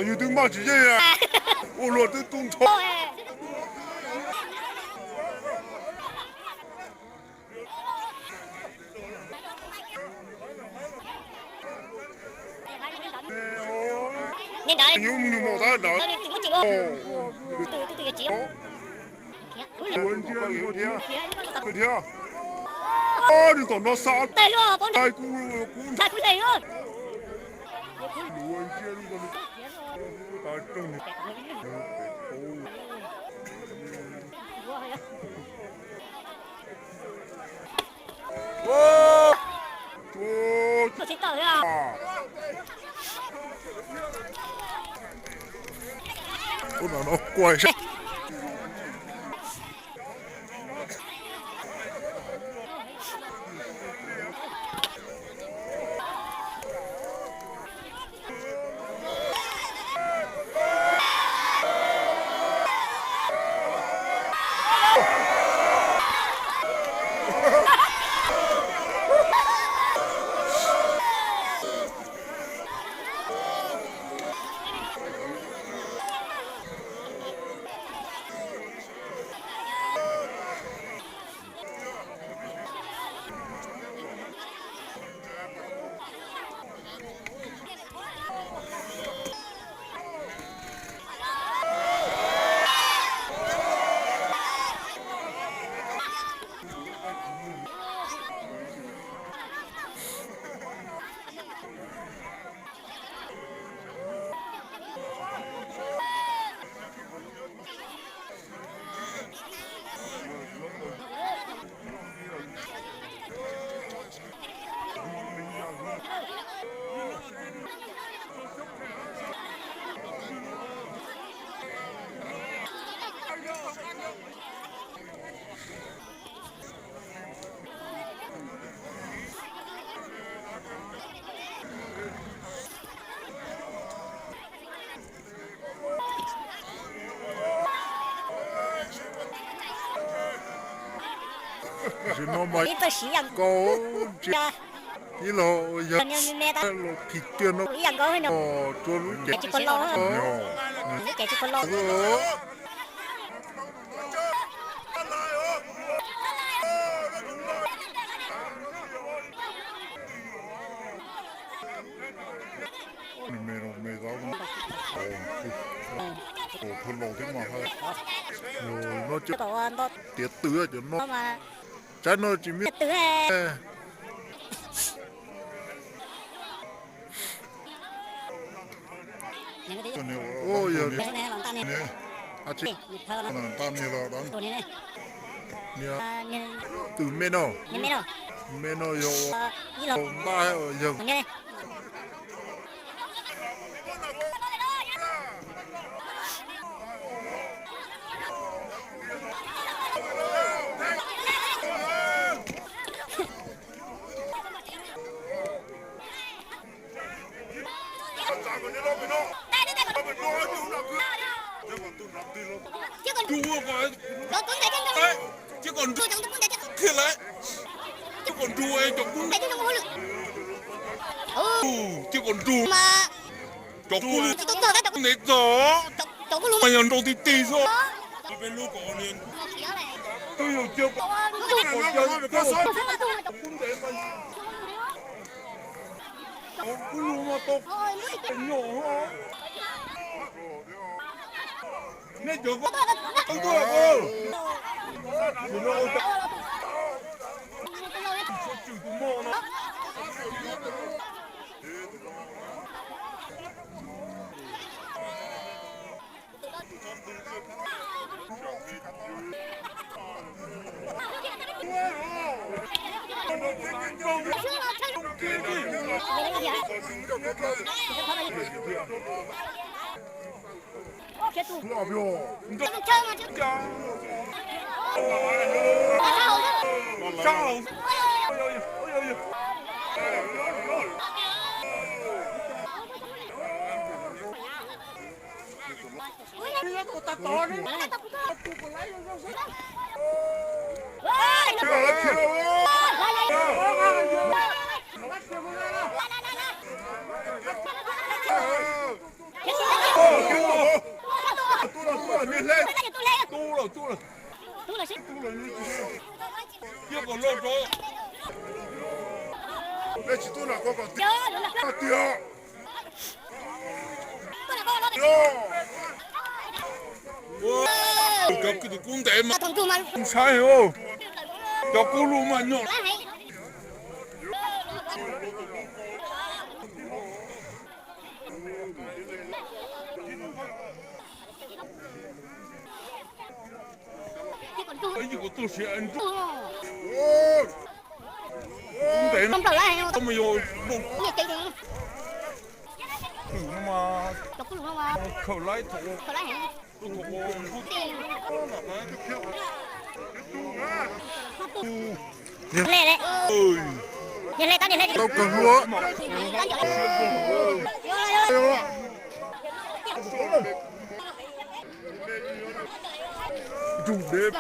như tiếng mà chỉ vậy à? Ô lột tới tung thọ. Nhưng mà màu da đó. Quên chưa? Hiểu chưa? Hiểu chưa? Ô, đi còn nó sao? Đây luôn, đây cu. Đây cu này luôn. Quên chưa? Đi còn. Ta trông này. Wow. Tôi thích tới à? Ôi nó quay sao? nó mà có ý lo giờ lo thịt tiền nó cho lúc trẻ chỉ con lo trẻ chỉ con lo mày giáo thôn lồng thế mà hơi rồi nó chết tiệt tứ cho nó trái nó chỉ biết ôi giờ à chị làm tam như là đó từ meno 没那有，一楼妈有。nghe chứ còn Đua phải. đó tuấn đại chân Đấy, chứ còn tôi chẳng tuấn đại chân kia lại. Chứ còn đua em chọc cũng đại chân không có lực chứ còn đua mà chọc cũng tôi tôi cái để gió. cháu có luôn Mày ăn đâu thì tì rồi. Bên lúc có nên. Tôi hiểu chưa? Còn chơi có số. Cũng để mà. Cũng luôn mà tốt. Nhỏ không? Nên chưa có. Tôi là cô. Thì nó ôi sao chịu tụi mò nó. Sao? Chưa còn lâu rồi. Đây chỉ tôi là có còn tiêu. Gặp cái tụi cũng tệ mà không sai không? Gặp cô luôn mà nhọ. Cái gì của tôi sẽ ăn chút. Cũng tệ không trở lại không mà vô bụng. nhiệt tình đi Thử mà cháu có luôn mà khẩu lái thủ. trở lại hả Tôi thủ tiền. lẹ đấy Ôi. nhìn lên tao nhìn lên Tao cần lúa. Chủ đêm.